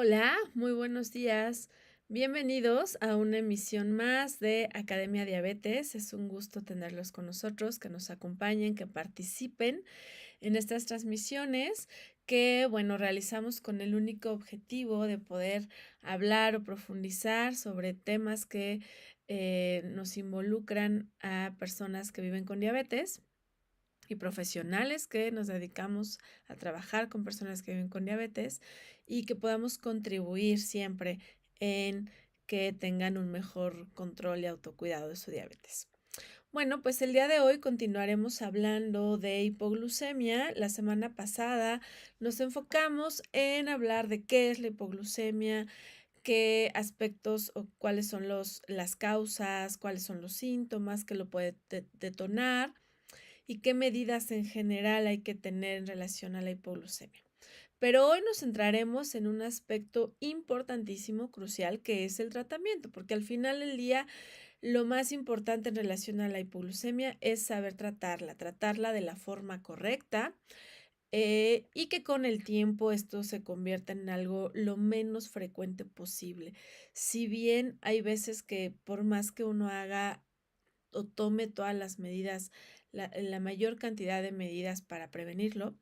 Hola, muy buenos días. Bienvenidos a una emisión más de Academia Diabetes. Es un gusto tenerlos con nosotros, que nos acompañen, que participen en estas transmisiones que, bueno, realizamos con el único objetivo de poder hablar o profundizar sobre temas que nos involucran a personas que viven con diabetes y profesionales que nos dedicamos a trabajar con personas que viven con diabetes y que podamos contribuir siempre en que tengan un mejor control y autocuidado de su diabetes. Bueno, pues el día de hoy continuaremos hablando de hipoglucemia. La semana pasada nos enfocamos en hablar de qué es la hipoglucemia, qué aspectos o cuáles son las causas, cuáles son los síntomas que lo puede detonar y qué medidas en general hay que tener en relación a la hipoglucemia. Pero hoy nos centraremos en un aspecto importantísimo, crucial, que es el tratamiento, porque al final del día lo más importante en relación a la hipoglucemia es saber tratarla de la forma correcta, y que con el tiempo esto se convierta en algo lo menos frecuente posible. Si bien hay veces que por más que uno haga o tome todas las medidas, la mayor cantidad de medidas para prevenirlo,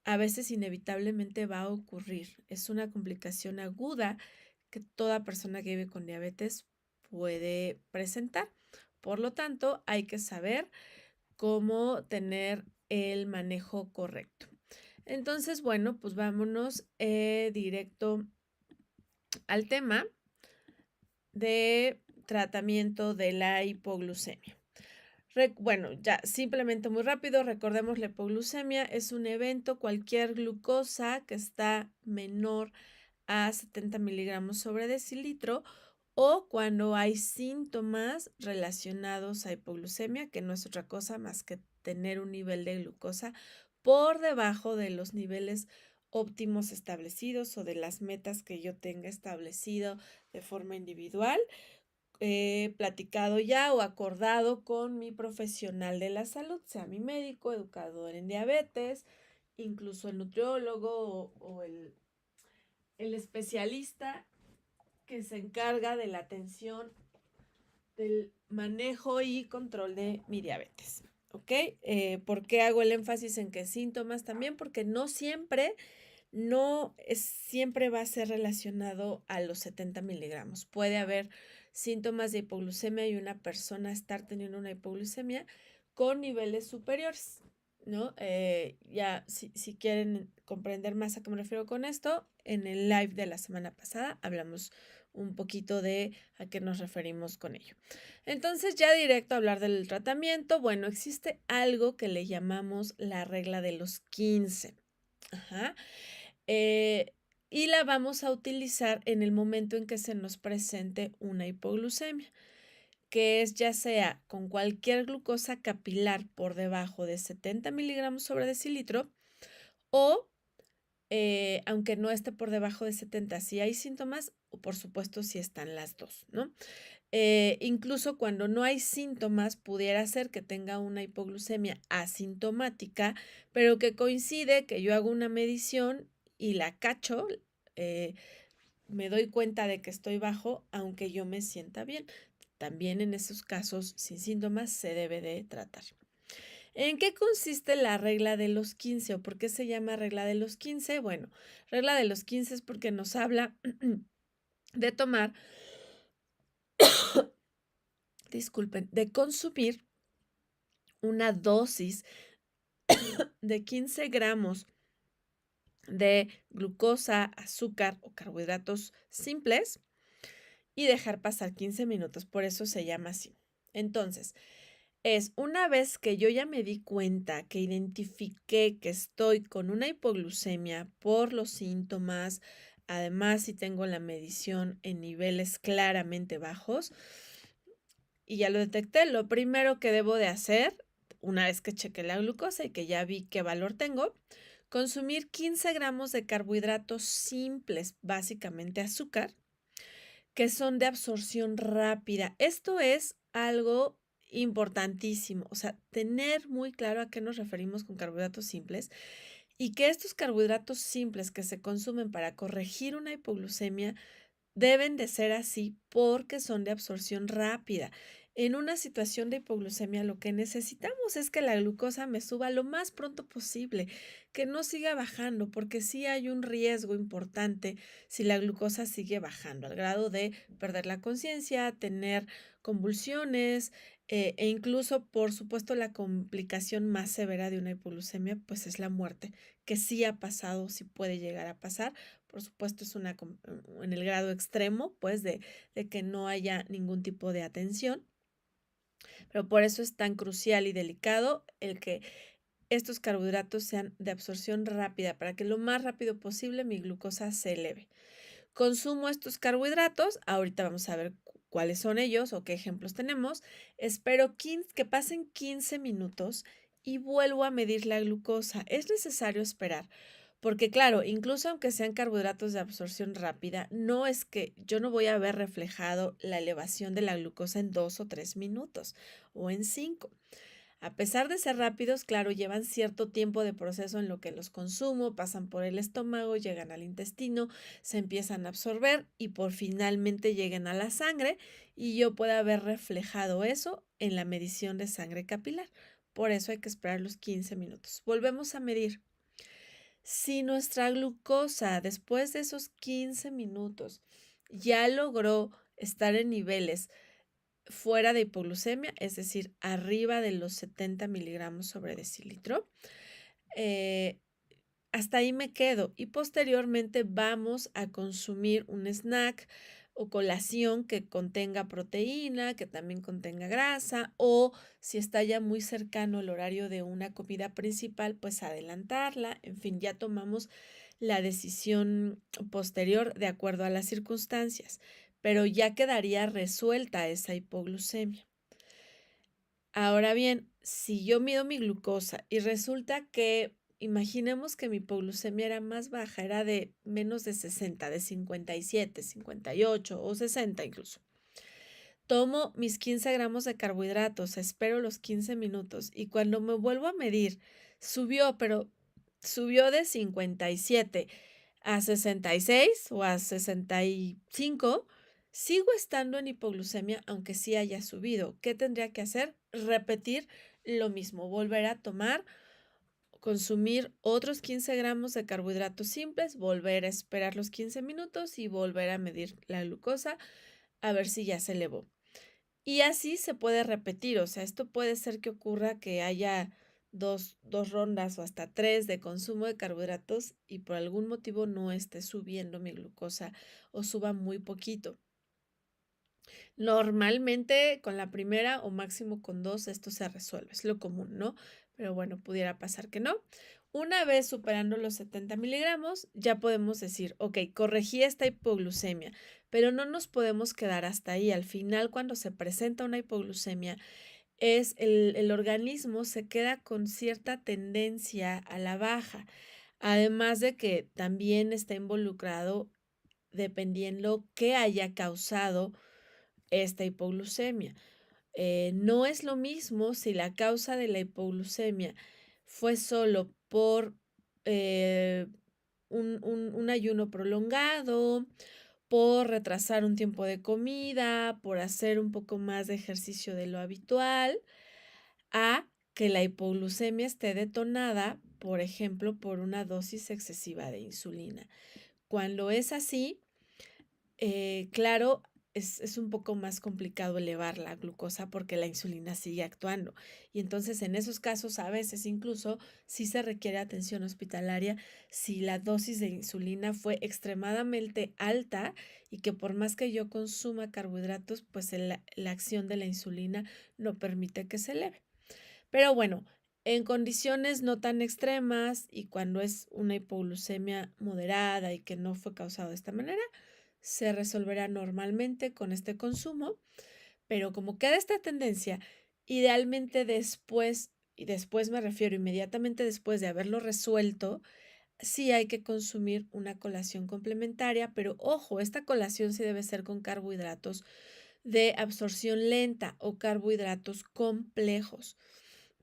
a veces inevitablemente va a ocurrir. Es una complicación aguda que toda persona que vive con diabetes puede presentar. Por lo tanto, hay que saber cómo tener el manejo correcto. Entonces, bueno, pues vámonos directo al tema de tratamiento de la hipoglucemia. Bueno, ya simplemente muy rápido, recordemos la hipoglucemia es un evento, cualquier glucosa que está menor a 70 miligramos sobre decilitro o cuando hay síntomas relacionados a hipoglucemia, que no es otra cosa más que tener un nivel de glucosa por debajo de los niveles óptimos establecidos o de las metas que yo tenga establecido de forma individual, platicado ya o acordado con mi profesional de la salud, sea mi médico, educador en diabetes, incluso el nutriólogo o el especialista que se encarga de la atención, del manejo y control de mi diabetes. ¿Ok? ¿Por qué hago el énfasis en qué síntomas? También porque no siempre va a ser relacionado a los 70 miligramos. Puede haber síntomas de hipoglucemia y una persona estar teniendo una hipoglucemia con niveles superiores, ¿no? Ya, si quieren comprender más a qué me refiero con esto, en el live de la semana pasada hablamos un poquito de a qué nos referimos con ello. Entonces, ya directo a hablar del tratamiento, bueno, existe algo que le llamamos la regla de los 15. Ajá. Y la vamos a utilizar en el momento en que se nos presente una hipoglucemia, que es ya sea con cualquier glucosa capilar por debajo de 70 miligramos sobre decilitro o aunque no esté por debajo de 70, si hay síntomas, o por supuesto si están las dos, ¿no? Incluso cuando no hay síntomas, pudiera ser que tenga una hipoglucemia asintomática, pero que coincide que yo hago una medición y la cacho, eh, me doy cuenta de que estoy bajo, aunque yo me sienta bien. También en esos casos sin síntomas se debe de tratar. ¿En qué consiste la regla de los 15 o por qué se llama regla de los 15? Bueno, regla de los 15 es porque nos habla de tomar, disculpen, de consumir una dosis de 15 gramos de glucosa, azúcar o carbohidratos simples y dejar pasar 15 minutos, por eso se llama así. Entonces, es una vez que yo ya me di cuenta, que identifiqué que estoy con una hipoglucemia por los síntomas, además si tengo la medición en niveles claramente bajos y ya lo detecté, lo primero que debo de hacer, una vez que chequé la glucosa y que ya vi qué valor tengo, consumir 15 gramos de carbohidratos simples, básicamente azúcar, que son de absorción rápida. Esto es algo importantísimo, o sea, tener muy claro a qué nos referimos con carbohidratos simples y que estos carbohidratos simples que se consumen para corregir una hipoglucemia deben de ser así porque son de absorción rápida. En una situación de hipoglucemia lo que necesitamos es que la glucosa me suba lo más pronto posible, que no siga bajando, porque sí hay un riesgo importante si la glucosa sigue bajando, al grado de perder la conciencia, tener convulsiones, e incluso, por supuesto, la complicación más severa de una hipoglucemia, pues es la muerte, que sí ha pasado, sí puede llegar a pasar. Por supuesto, es en el grado extremo, pues, de que no haya ningún tipo de atención, pero por eso es tan crucial y delicado el que estos carbohidratos sean de absorción rápida, para que lo más rápido posible mi glucosa se eleve. Consumo estos carbohidratos, ahorita vamos a ver cuáles son ellos o qué ejemplos tenemos. Espero que pasen 15 minutos y vuelvo a medir la glucosa. Es necesario esperar, porque claro, incluso aunque sean carbohidratos de absorción rápida, no es que yo no voy a ver reflejado la elevación de la glucosa en 2 o 3 minutos o en 5. A pesar de ser rápidos, claro, llevan cierto tiempo de proceso en lo que los consumo, pasan por el estómago, llegan al intestino, se empiezan a absorber y por finalmente lleguen a la sangre y yo pueda ver reflejado eso en la medición de sangre capilar. Por eso hay que esperar los 15 minutos. Volvemos a medir. Si nuestra glucosa después de esos 15 minutos ya logró estar en niveles fuera de hipoglucemia, es decir, arriba de los 70 miligramos sobre decilitro, eh, hasta ahí me quedo y posteriormente vamos a consumir un snack o colación que contenga proteína, que también contenga grasa, o si está ya muy cercano el horario de una comida principal, pues adelantarla. En fin, ya tomamos la decisión posterior de acuerdo a las circunstancias, pero ya quedaría resuelta esa hipoglucemia. Ahora bien, si yo mido mi glucosa y resulta que, imaginemos que mi hipoglucemia era más baja, era de menos de 60, de 57, 58 o 60 incluso. Tomo mis 15 gramos de carbohidratos, espero los 15 minutos y cuando me vuelvo a medir, subió, pero subió de 57 a 66 o a 65, sigo estando en hipoglucemia, aunque sí haya subido. ¿Qué tendría que hacer? Repetir lo mismo, volver a tomar, consumir otros 15 gramos de carbohidratos simples, volver a esperar los 15 minutos y volver a medir la glucosa a ver si ya se elevó. Y así se puede repetir, o sea, esto puede ser que ocurra que haya dos rondas o hasta tres de consumo de carbohidratos y por algún motivo no esté subiendo mi glucosa o suba muy poquito. Normalmente con la primera o máximo con dos esto se resuelve, es lo común, ¿no? Pero bueno, pudiera pasar que no. Una vez superando los 70 miligramos, ya podemos decir, ok, corregí esta hipoglucemia, pero no nos podemos quedar hasta ahí. Al final, cuando se presenta una hipoglucemia, el organismo se queda con cierta tendencia a la baja, además de que también está involucrado dependiendo qué haya causado esta hipoglucemia. No es lo mismo si la causa de la hipoglucemia fue solo por un ayuno prolongado, por retrasar un tiempo de comida, por hacer un poco más de ejercicio de lo habitual, a que la hipoglucemia esté detonada, por ejemplo, por una dosis excesiva de insulina. Cuando es así, claro, es un poco más complicado elevar la glucosa porque la insulina sigue actuando. Y entonces en esos casos a veces incluso sí se requiere atención hospitalaria si la dosis de insulina fue extremadamente alta y que por más que yo consuma carbohidratos, pues la acción de la insulina no permite que se eleve. Pero bueno, en condiciones no tan extremas y cuando es una hipoglucemia moderada y que no fue causado de esta manera, se resolverá normalmente con este consumo, pero como queda esta tendencia, idealmente después, y después me refiero inmediatamente después de haberlo resuelto, sí hay que consumir una colación complementaria, pero ojo, esta colación sí debe ser con carbohidratos de absorción lenta o carbohidratos complejos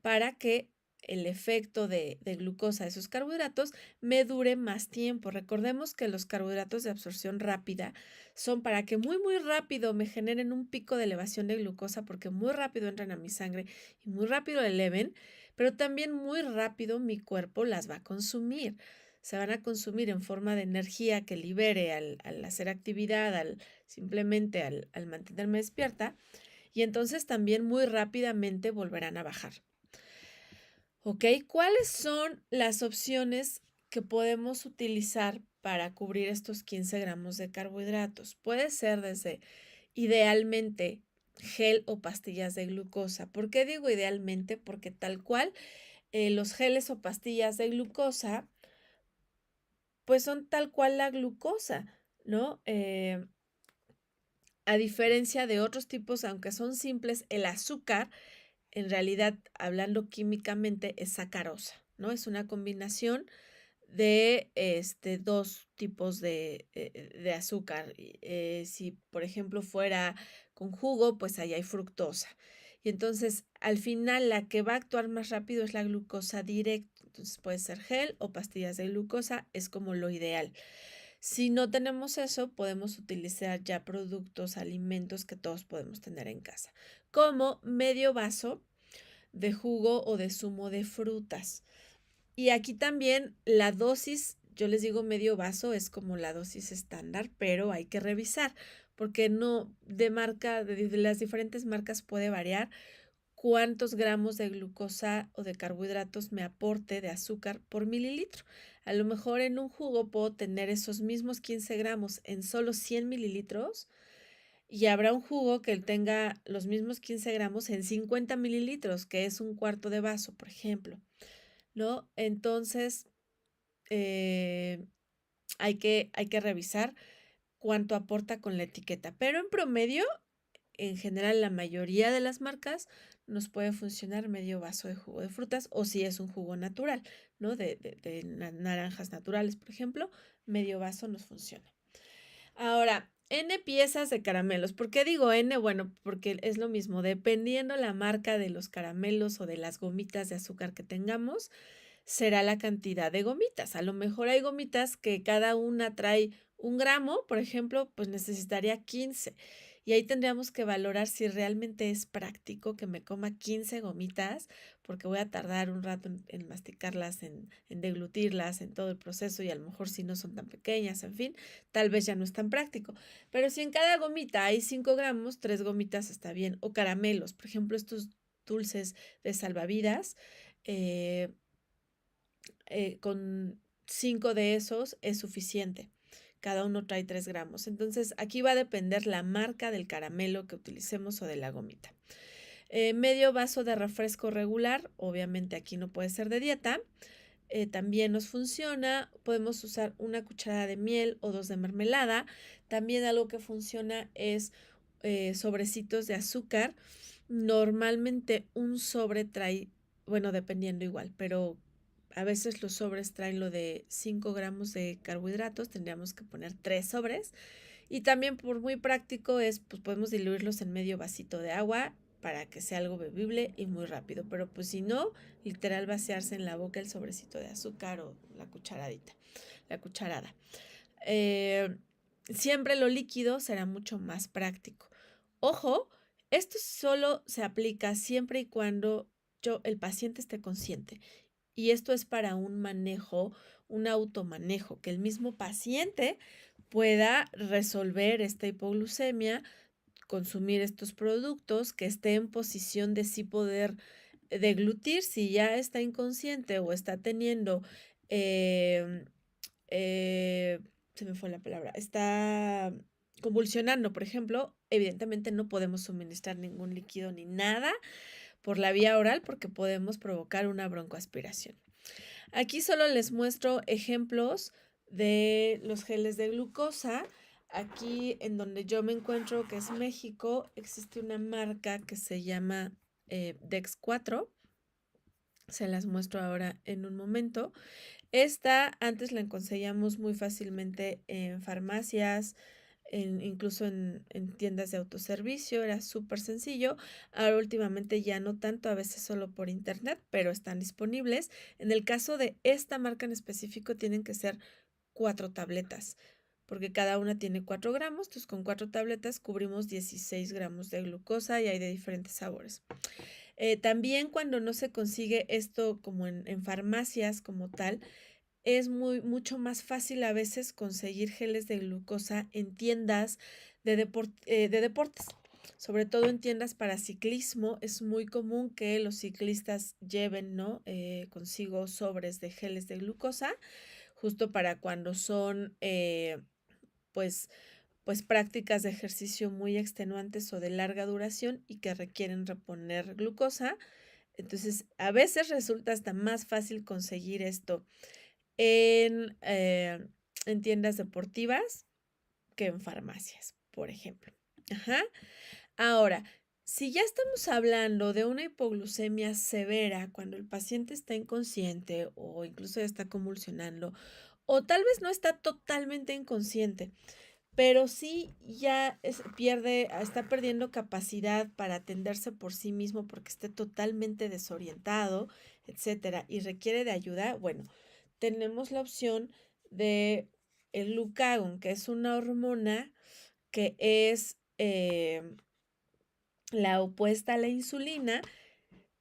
para que el efecto de glucosa de esos carbohidratos me dure más tiempo. Recordemos que los carbohidratos de absorción rápida son para que muy, muy rápido me generen un pico de elevación de glucosa, porque muy rápido entran a mi sangre y muy rápido eleven, pero también muy rápido mi cuerpo las va a consumir. Se van a consumir en forma de energía que libere al hacer actividad, simplemente al mantenerme despierta, y entonces también muy rápidamente volverán a bajar. ¿Ok? ¿Cuáles son las opciones que podemos utilizar para cubrir estos 15 gramos de carbohidratos? Puede ser desde, idealmente, gel o pastillas de glucosa. ¿Por qué digo idealmente? Porque tal cual, los geles o pastillas de glucosa, pues son tal cual la glucosa, ¿no? A diferencia de otros tipos, aunque son simples, el azúcar, en realidad, hablando químicamente, es sacarosa, ¿no? Es una combinación de dos tipos de azúcar. Si, por ejemplo, fuera con jugo, pues ahí hay fructosa. Y entonces, al final, la que va a actuar más rápido es la glucosa directa. Entonces, puede ser gel o pastillas de glucosa, es como lo ideal. Si no tenemos eso, podemos utilizar ya productos, alimentos que todos podemos tener en casa, como medio vaso de jugo o de zumo de frutas. Y aquí también la dosis, yo les digo medio vaso, es como la dosis estándar, pero hay que revisar, porque no, de las diferentes marcas puede variar cuántos gramos de glucosa o de carbohidratos me aporte de azúcar por mililitro. A lo mejor en un jugo puedo tener esos mismos 15 gramos en solo 100 mililitros, y habrá un jugo que tenga los mismos 15 gramos en 50 mililitros, que es un cuarto de vaso, por ejemplo, ¿no? Entonces, eh, hay que revisar cuánto aporta con la etiqueta, pero en promedio, en general, la mayoría de las marcas nos puede funcionar medio vaso de jugo de frutas, o si es un jugo natural, ¿no? De naranjas naturales, por ejemplo, medio vaso nos funciona. Ahora, N piezas de caramelos. ¿Por qué digo N? Bueno, porque es lo mismo, dependiendo la marca de los caramelos o de las gomitas de azúcar que tengamos, será la cantidad de gomitas. A lo mejor hay gomitas que cada una trae 1 gramo, por ejemplo, pues necesitaría 15. Y ahí tendríamos que valorar si realmente es práctico que me coma 15 gomitas, porque voy a tardar un rato en masticarlas, en deglutirlas, en todo el proceso, y a lo mejor si no son tan pequeñas, en fin, tal vez ya no es tan práctico. Pero si en cada gomita hay 5 gramos, 3 gomitas está bien. O caramelos, por ejemplo, estos dulces de salvavidas, con 5 de esos es suficiente. Cada uno trae 3 gramos. Entonces, aquí va a depender la marca del caramelo que utilicemos o de la gomita. Medio vaso de refresco regular, obviamente aquí no puede ser de dieta. También nos funciona. Podemos usar 1 cucharada de miel o 2 de mermelada. También algo que funciona es sobrecitos de azúcar. Normalmente un sobre trae, bueno, dependiendo igual, pero a veces los sobres traen lo de 5 gramos de carbohidratos, tendríamos que poner 3 sobres. Y también, por muy práctico, pues podemos diluirlos en medio vasito de agua para que sea algo bebible y muy rápido. Pero pues si no, literal vaciarse en la boca el sobrecito de azúcar o la cucharada. Eh, Siempre lo líquido será mucho más práctico. Ojo, esto solo se aplica siempre y cuando el paciente esté consciente. Y esto es para un manejo, un automanejo, que el mismo paciente pueda resolver esta hipoglucemia, consumir estos productos, que esté en posición de sí poder deglutir si ya está inconsciente o está teniendo, em, eh, se me fue la palabra, está convulsionando, por ejemplo. Evidentemente no podemos suministrar ningún líquido ni nada por la vía oral, porque podemos provocar una broncoaspiración. Aquí solo les muestro ejemplos de los geles de glucosa. Aquí en donde yo me encuentro, que es México, existe una marca que se llama Dex 4. Se las muestro ahora en un momento. Esta antes la conseguíamos muy fácilmente en farmacias, incluso en tiendas de autoservicio, era súper sencillo. Ahora últimamente ya no tanto, a veces solo por internet, pero están disponibles. En el caso de esta marca en específico, tienen que ser 4 tabletas, porque cada una tiene 4 gramos, entonces con 4 tabletas cubrimos 16 gramos de glucosa y hay de diferentes sabores. También cuando no se consigue esto como en farmacias como tal, es mucho más fácil a veces conseguir geles de glucosa en tiendas de deportes. Sobre todo en tiendas para ciclismo, es muy común que los ciclistas lleven, ¿no? Consigo sobres de geles de glucosa, justo para cuando son, pues, pues prácticas de ejercicio muy extenuantes o de larga duración y que requieren reponer glucosa. Entonces, a veces resulta hasta más fácil conseguir esto en, en tiendas deportivas que en farmacias, por ejemplo. Ajá. Ahora, si ya estamos hablando de una hipoglucemia severa, cuando el paciente está inconsciente o incluso ya está convulsionando, o tal vez no está totalmente inconsciente, pero sí ya está perdiendo capacidad para atenderse por sí mismo porque esté totalmente desorientado, etcétera, y requiere de ayuda, bueno, tenemos la opción de el glucagón, que es una hormona que es la opuesta a la insulina,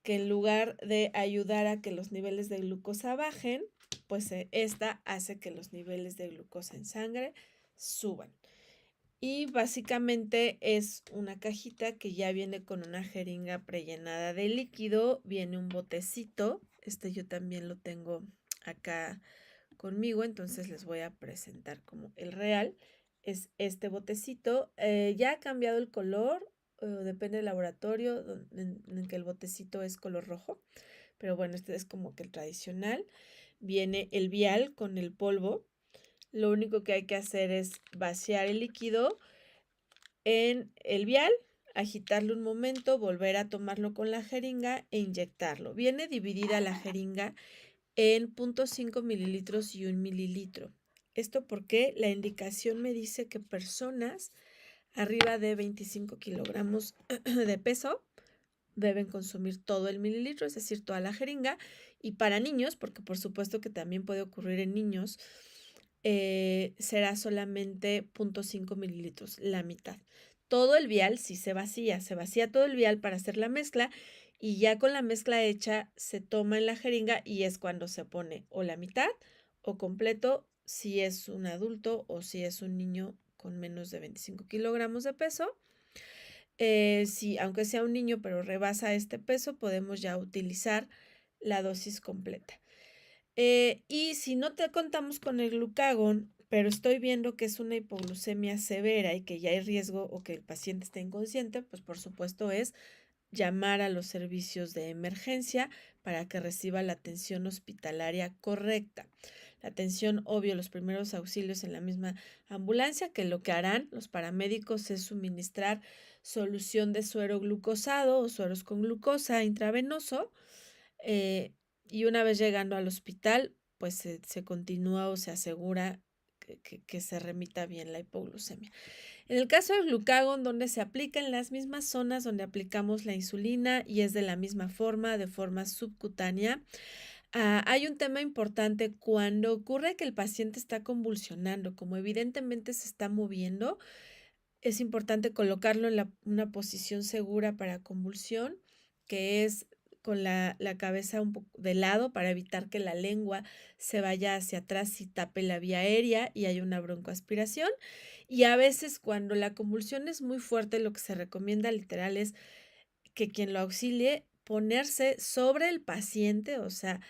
que en lugar de ayudar a que los niveles de glucosa bajen, pues esta hace que los niveles de glucosa en sangre suban. Y básicamente es una cajita que ya viene con una jeringa prellenada de líquido, viene un botecito, yo también lo tengo acá conmigo, entonces les voy a presentar como el real, es este botecito, ya ha cambiado el color, depende del laboratorio en que el botecito es color rojo, pero bueno, este es como que el tradicional, viene el vial con el polvo. Lo único que hay que hacer es vaciar el líquido en el vial, agitarlo un momento, volver a tomarlo con la jeringa e inyectarlo. Viene dividida la jeringa en 0.5 mililitros y 1 mililitro. Esto porque la indicación me dice que personas arriba de 25 kilogramos de peso deben consumir todo el mililitro, es decir, toda la jeringa. Y para niños, porque por supuesto que también puede ocurrir en niños, será solamente 0.5 mililitros, la mitad. Todo el vial sí se vacía todo el vial para hacer la mezcla y ya con la mezcla hecha se toma en la jeringa y es cuando se pone o la mitad o completo si es un adulto o si es un niño con menos de 25 kilogramos de peso. Si, aunque sea un niño pero rebasa este peso, podemos ya utilizar la dosis completa. Y si no te contamos con el glucagón, pero estoy viendo que es una hipoglucemia severa y que ya hay riesgo o que el paciente esté inconsciente, pues por supuesto es llamar a los servicios de emergencia para que reciba la atención hospitalaria correcta. La atención, obvio, los primeros auxilios en la misma ambulancia, que lo que harán los paramédicos es suministrar solución de suero glucosado o sueros con glucosa intravenoso. Y una vez llegando al hospital, pues se continúa o se asegura que se remita bien la hipoglucemia. En el caso del glucagón, donde se aplica en las mismas zonas donde aplicamos la insulina y es de la misma forma, de forma subcutánea, hay un tema importante cuando ocurre que el paciente está convulsionando, como evidentemente se está moviendo, es importante colocarlo en una posición segura para convulsión, que es con la cabeza un poco de lado para evitar que la lengua se vaya hacia atrás y tape la vía aérea y hay una broncoaspiración. Y a veces cuando la convulsión es muy fuerte, lo que se recomienda literal es que quien lo auxilie ponerse sobre el paciente, o sea,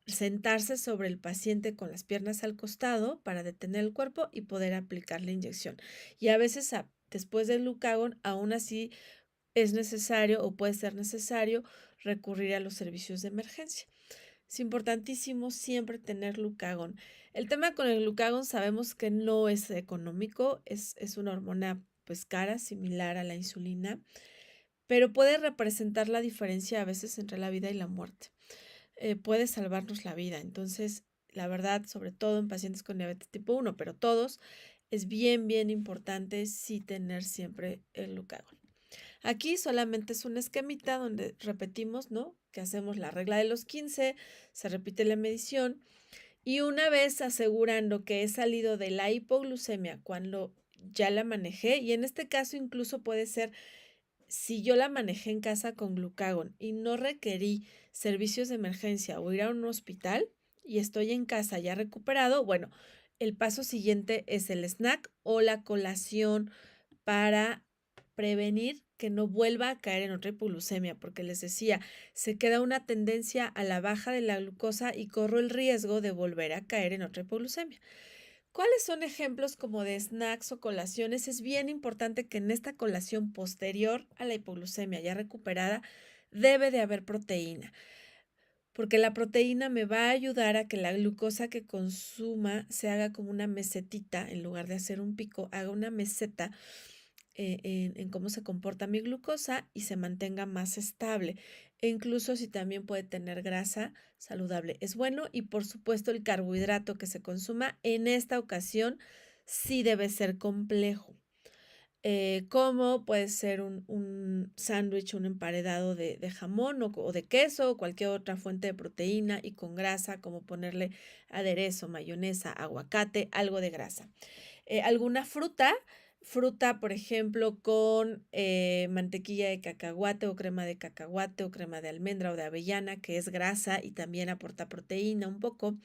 sentarse sobre el paciente con las piernas al costado para detener el cuerpo y poder aplicar la inyección. Y a veces después del glucagón, aún así es necesario o puede ser necesario recurrir a los servicios de emergencia. Es importantísimo siempre tener glucagón. El tema con el glucagón sabemos que no es económico, es una hormona pues cara, similar a la insulina, pero puede representar la diferencia a veces entre la vida y la muerte. Puede salvarnos la vida. Entonces, la verdad, sobre todo en pacientes con diabetes tipo 1, pero todos, es bien, bien importante sí tener siempre el glucagón. Aquí solamente es un esquemita donde repetimos, ¿no? Que hacemos la regla de los 15, se repite la medición y una vez asegurando que he salido de la hipoglucemia cuando ya la manejé, y en este caso incluso puede ser si yo la manejé en casa con glucagón y no requerí servicios de emergencia o ir a un hospital y estoy en casa ya recuperado, bueno, el paso siguiente es el snack o la colación para prevenir que no vuelva a caer en otra hipoglucemia, porque les decía, se queda una tendencia a la baja de la glucosa y corro el riesgo de volver a caer en otra hipoglucemia. ¿Cuáles son ejemplos como de snacks o colaciones? Es bien importante que en esta colación posterior a la hipoglucemia ya recuperada debe de haber proteína, porque la proteína me va a ayudar a que la glucosa que consuma se haga como una mesetita, en lugar de hacer un pico, haga una meseta en cómo se comporta mi glucosa y se mantenga más estable. E incluso si también puede tener grasa saludable. Es bueno y por supuesto el carbohidrato que se consuma en esta ocasión sí debe ser complejo. Como puede ser un sándwich, un emparedado de jamón o de queso o cualquier otra fuente de proteína y con grasa, como ponerle aderezo, mayonesa, aguacate, algo de grasa. Alguna fruta, por ejemplo, con mantequilla de cacahuate o crema de cacahuate o crema de almendra o de avellana, que es grasa y también aporta proteína un poco.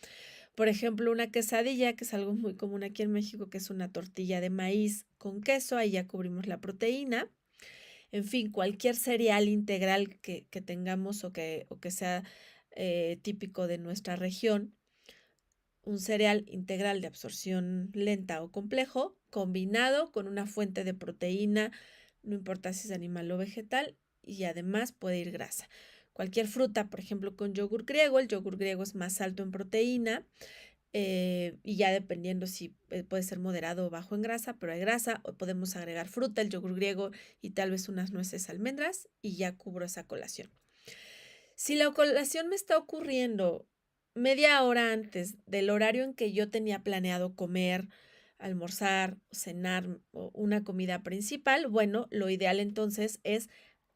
Por ejemplo, una quesadilla, que es algo muy común aquí en México, que es una tortilla de maíz con queso, ahí ya cubrimos la proteína. En fin, cualquier cereal integral que tengamos o que sea típico de nuestra región, un cereal integral de absorción lenta o complejo, combinado con una fuente de proteína, no importa si es animal o vegetal, y además puede ir grasa. Cualquier fruta, por ejemplo, con yogur griego, el yogur griego es más alto en proteína, y ya dependiendo si puede ser moderado o bajo en grasa, pero hay grasa, o podemos agregar fruta, el yogur griego y tal vez unas nueces almendras, y ya cubro esa colación. Si la colación me está ocurriendo media hora antes del horario en que yo tenía planeado comer, almorzar, cenar o una comida principal, bueno, lo ideal entonces es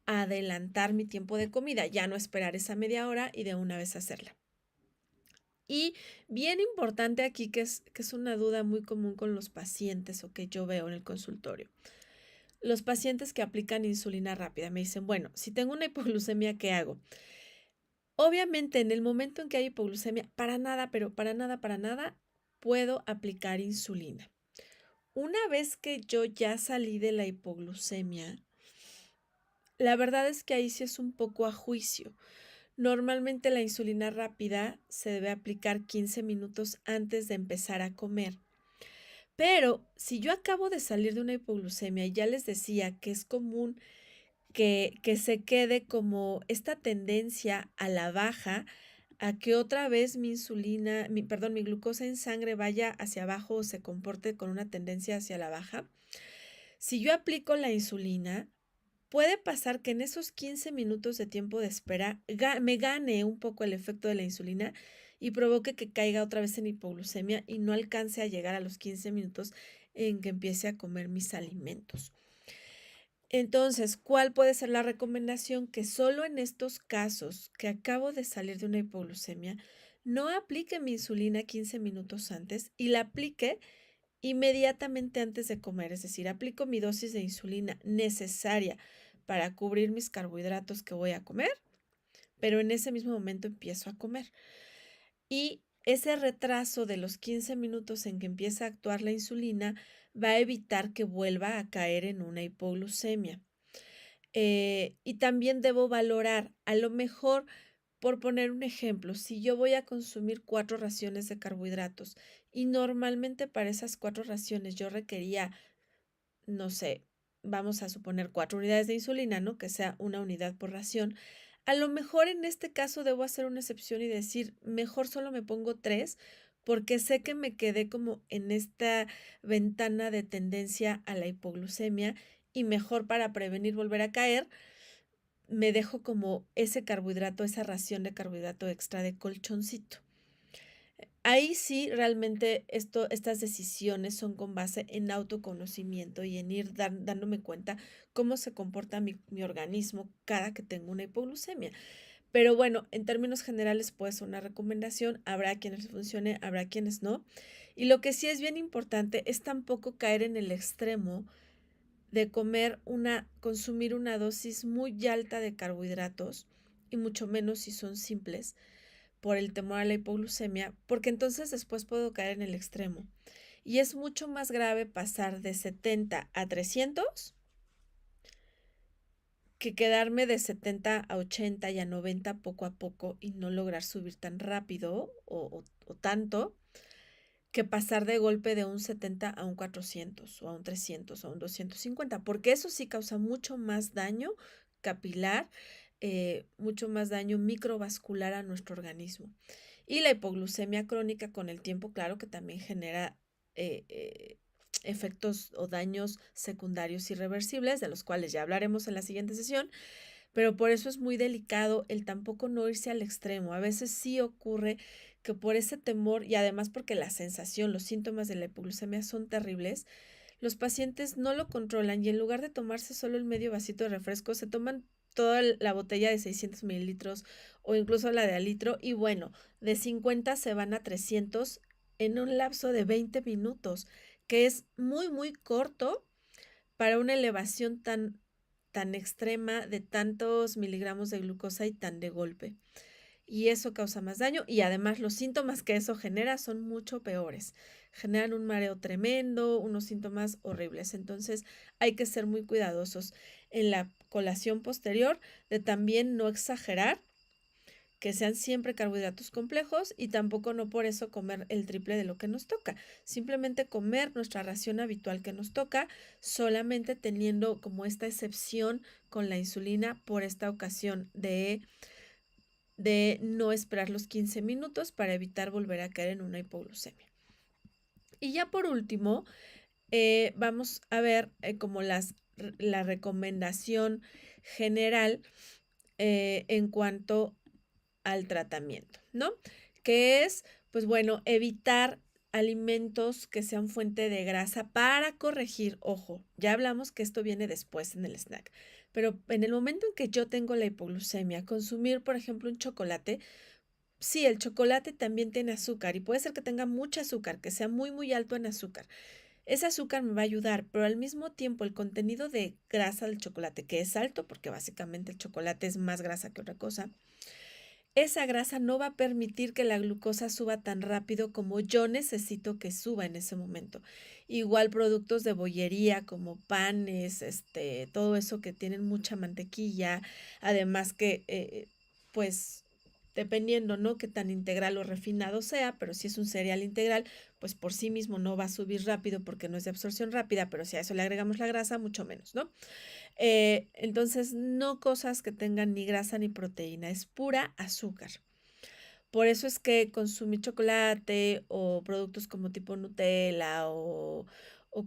adelantar mi tiempo de comida, ya no esperar esa media hora y de una vez hacerla. Y bien importante aquí, que es una duda muy común con los pacientes o que yo veo en el consultorio. Los pacientes que aplican insulina rápida me dicen, bueno, si tengo una hipoglucemia, ¿qué hago? Obviamente, en el momento en que hay hipoglucemia, para nada, pero para nada, puedo aplicar insulina. Una vez que yo ya salí de la hipoglucemia, la verdad es que ahí sí es un poco a juicio. Normalmente la insulina rápida se debe aplicar 15 minutos antes de empezar a comer. Pero si yo acabo de salir de una hipoglucemia y ya les decía que es común que se quede como esta tendencia a la baja, a que otra vez mi glucosa en sangre vaya hacia abajo o se comporte con una tendencia hacia la baja. Si yo aplico la insulina, puede pasar que en esos 15 minutos de tiempo de espera me gane un poco el efecto de la insulina y provoque que caiga otra vez en hipoglucemia y no alcance a llegar a los 15 minutos en que empiece a comer mis alimentos. Entonces, ¿cuál puede ser la recomendación? Que solo en estos casos que acabo de salir de una hipoglucemia, no aplique mi insulina 15 minutos antes y la aplique inmediatamente antes de comer, es decir, aplico mi dosis de insulina necesaria para cubrir mis carbohidratos que voy a comer, pero en ese mismo momento empiezo a comer. Y ese retraso de los 15 minutos en que empieza a actuar la insulina va a evitar que vuelva a caer en una hipoglucemia. Y también debo valorar, a lo mejor, por poner un ejemplo, si yo voy a consumir 4 raciones de carbohidratos y normalmente para esas 4 raciones yo requería, no sé, vamos a suponer 4 unidades de insulina, ¿no? Que sea una unidad por ración. A lo mejor en este caso debo hacer una excepción y decir, mejor solo me pongo 3 porque sé que me quedé como en esta ventana de tendencia a la hipoglucemia y mejor para prevenir volver a caer, me dejo como ese carbohidrato, esa ración de carbohidrato extra de colchoncito. Ahí sí, realmente estas decisiones son con base en autoconocimiento y en ir dándome cuenta cómo se comporta mi organismo cada que tengo una hipoglucemia. Pero bueno, en términos generales, pues una recomendación, habrá quienes les funcione, habrá quienes no. Y lo que sí es bien importante es tampoco caer en el extremo de consumir una dosis muy alta de carbohidratos y mucho menos si son simples por el temor a la hipoglucemia, porque entonces después puedo caer en el extremo. Y es mucho más grave pasar de 70 a 300 que quedarme de 70 a 80 y a 90 poco a poco y no lograr subir tan rápido o tanto que pasar de golpe de un 70 a un 400 o a un 300 o a un 250, porque eso sí causa mucho más daño capilar, mucho más daño microvascular a nuestro organismo. Y la hipoglucemia crónica con el tiempo, claro que también genera efectos o daños secundarios irreversibles, de los cuales ya hablaremos en la siguiente sesión, pero por eso es muy delicado el tampoco no irse al extremo. A veces sí ocurre que por ese temor y además porque la sensación, los síntomas de la hipoglucemia son terribles, los pacientes no lo controlan y en lugar de tomarse solo el medio vasito de refresco, se toman toda la botella de 600 mililitros o incluso la de al litro y bueno, de 50 se van a 300 en un lapso de 20 minutos, que es muy, muy corto para una elevación tan extrema de tantos miligramos de glucosa y tan de golpe. Y eso causa más daño y además los síntomas que eso genera son mucho peores. Generan un mareo tremendo, unos síntomas horribles. Entonces hay que ser muy cuidadosos en la colación posterior de también no exagerar, que sean siempre carbohidratos complejos y tampoco no por eso comer el triple de lo que nos toca. Simplemente comer nuestra ración habitual que nos toca, solamente teniendo como esta excepción con la insulina por esta ocasión de no esperar los 15 minutos para evitar volver a caer en una hipoglucemia. Y ya por último, vamos a ver como la recomendación general en cuanto al tratamiento, ¿no? Que es, pues bueno, evitar alimentos que sean fuente de grasa para corregir, ojo, ya hablamos que esto viene después en el snack, pero en el momento en que yo tengo la hipoglucemia, consumir, por ejemplo, un chocolate, sí, el chocolate también tiene azúcar y puede ser que tenga mucho azúcar, que sea muy, muy alto en azúcar. Ese azúcar me va a ayudar, pero al mismo tiempo el contenido de grasa del chocolate, que es alto, porque básicamente el chocolate es más grasa que otra cosa, esa grasa no va a permitir que la glucosa suba tan rápido como yo necesito que suba en ese momento. Igual productos de bollería como panes, todo eso que tienen mucha mantequilla, además que, pues, dependiendo, ¿no? Qué tan integral o refinado sea, pero si es un cereal integral, pues por sí mismo no va a subir rápido porque no es de absorción rápida, pero si a eso le agregamos la grasa, mucho menos, ¿no? Entonces, no cosas que tengan ni grasa ni proteína, es pura azúcar. Por eso es que consumir chocolate o productos como tipo Nutella o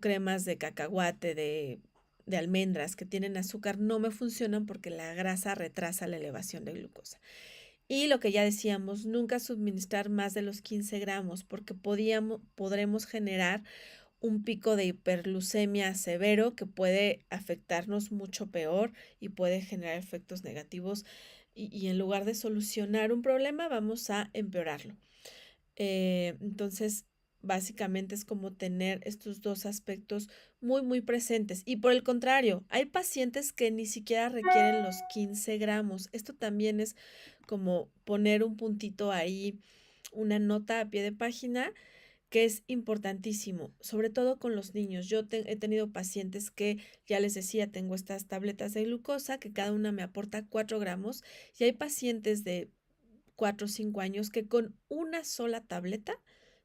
cremas de cacahuate, de almendras que tienen azúcar no me funcionan porque la grasa retrasa la elevación de glucosa. Y lo que ya decíamos, nunca suministrar más de los 15 gramos porque podremos generar un pico de hiperglucemia severo que puede afectarnos mucho peor y puede generar efectos negativos y en lugar de solucionar un problema vamos a empeorarlo. Entonces, básicamente es como tener estos dos aspectos muy, muy presentes. Y por el contrario, hay pacientes que ni siquiera requieren los 15 gramos. Esto también es como poner un puntito ahí, una nota a pie de página que es importantísimo, sobre todo con los niños. Yo he tenido pacientes que, ya les decía, tengo estas tabletas de glucosa que cada una me aporta 4 gramos y hay pacientes de 4 o 5 años que con una sola tableta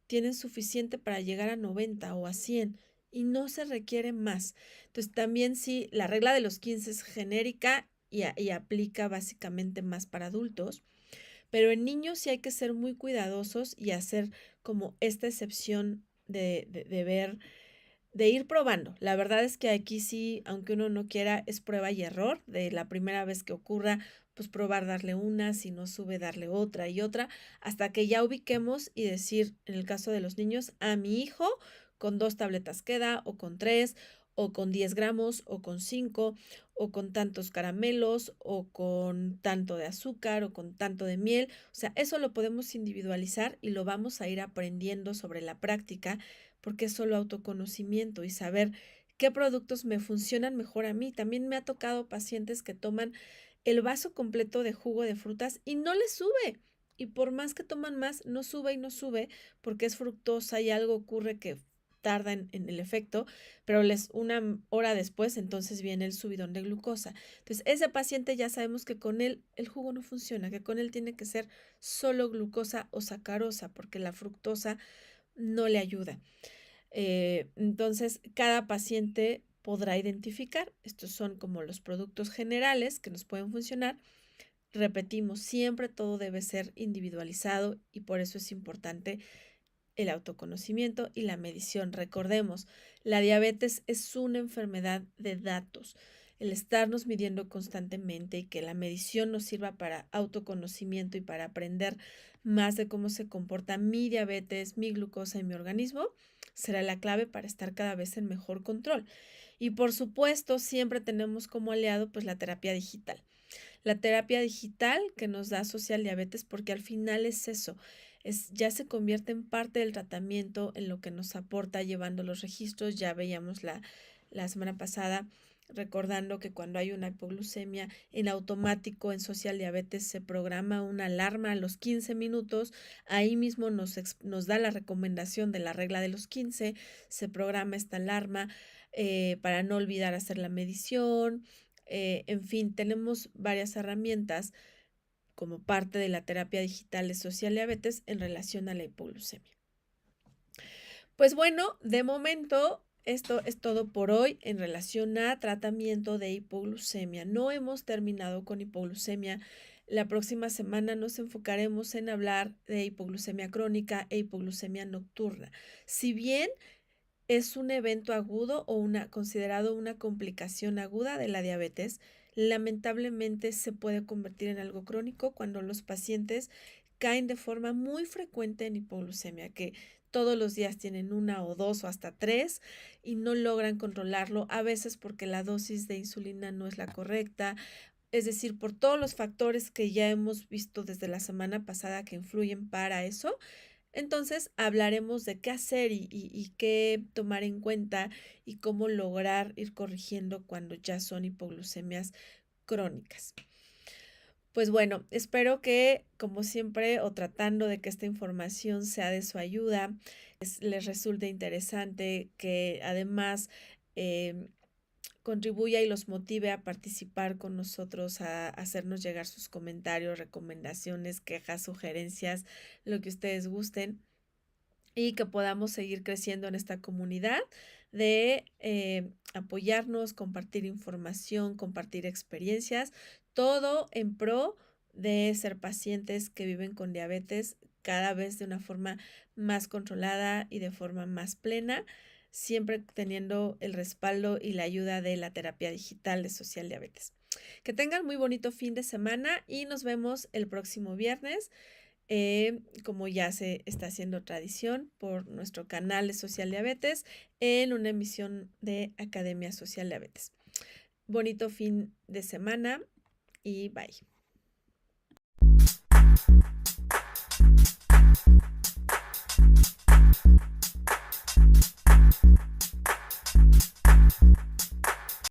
tienen suficiente para llegar a 90 o a 100 y no se requiere más. Entonces también sí, la regla de los 15 es genérica y aplica básicamente más para adultos, pero en niños sí hay que ser muy cuidadosos y hacer como esta excepción de ver, de ir probando. La verdad es que aquí sí, aunque uno no quiera, es prueba y error. De la primera vez que ocurra, pues probar darle una, si no sube, darle otra y otra, hasta que ya ubiquemos y decir, en el caso de los niños, a mi hijo con 2 tabletas queda, o con 3, o con 10 gramos, o con 5, o con tantos caramelos, o con tanto de azúcar, o con tanto de miel. O sea, eso lo podemos individualizar y lo vamos a ir aprendiendo sobre la práctica, porque es solo autoconocimiento y saber qué productos me funcionan mejor a mí. También me ha tocado pacientes que toman el vaso completo de jugo de frutas y no les sube. Y por más que toman más, no sube y no sube porque es fructosa y algo ocurre que tarda en el efecto, pero una hora después entonces viene el subidón de glucosa. Entonces, ese paciente ya sabemos que con él el jugo no funciona, que con él tiene que ser solo glucosa o sacarosa, porque la fructosa no le ayuda. Entonces, cada paciente podrá identificar. Estos son como los productos generales que nos pueden funcionar. Repetimos, siempre todo debe ser individualizado y por eso es importante el autoconocimiento y la medición. Recordemos, la diabetes es una enfermedad de datos. El estarnos midiendo constantemente y que la medición nos sirva para autoconocimiento y para aprender más de cómo se comporta mi diabetes, mi glucosa y mi organismo, será la clave para estar cada vez en mejor control. Y por supuesto, siempre tenemos como aliado pues la terapia digital. La terapia digital que nos da Social Diabetes, porque al final es eso, ya se convierte en parte del tratamiento, en lo que nos aporta llevando los registros. Ya veíamos la semana pasada recordando que cuando hay una hipoglucemia, en automático en Social Diabetes se programa una alarma a los 15 minutos, ahí mismo nos da la recomendación de la regla de los 15, se programa esta alarma para no olvidar hacer la medición. En fin, tenemos varias herramientas como parte de la terapia digital de Social Diabetes en relación a la hipoglucemia. Pues bueno, de momento esto es todo por hoy en relación a tratamiento de hipoglucemia. No hemos terminado con hipoglucemia. La próxima semana nos enfocaremos en hablar de hipoglucemia crónica e hipoglucemia nocturna. Si bien es un evento agudo o considerado una complicación aguda de la diabetes, lamentablemente se puede convertir en algo crónico cuando los pacientes caen de forma muy frecuente en hipoglucemia, que todos los días tienen 1 o 2 o hasta 3 y no logran controlarlo, a veces porque la dosis de insulina no es la correcta, es decir, por todos los factores que ya hemos visto desde la semana pasada que influyen para eso. Entonces hablaremos de qué hacer y qué tomar en cuenta y cómo lograr ir corrigiendo cuando ya son hipoglucemias crónicas. Pues bueno, espero que, como siempre, o tratando de que esta información sea de su ayuda, les resulte interesante, que además contribuya y los motive a participar con nosotros, a hacernos llegar sus comentarios, recomendaciones, quejas, sugerencias, lo que ustedes gusten, y que podamos seguir creciendo en esta comunidad de apoyarnos, compartir información, compartir experiencias, todo en pro de ser pacientes que viven con diabetes cada vez de una forma más controlada y de forma más plena, siempre teniendo el respaldo y la ayuda de la terapia digital de Social Diabetes. Que tengan muy bonito fin de semana y nos vemos el próximo viernes. Como ya se está haciendo tradición por nuestro canal de Social Diabetes en una emisión de Academia Social Diabetes. Bonito fin de semana y bye.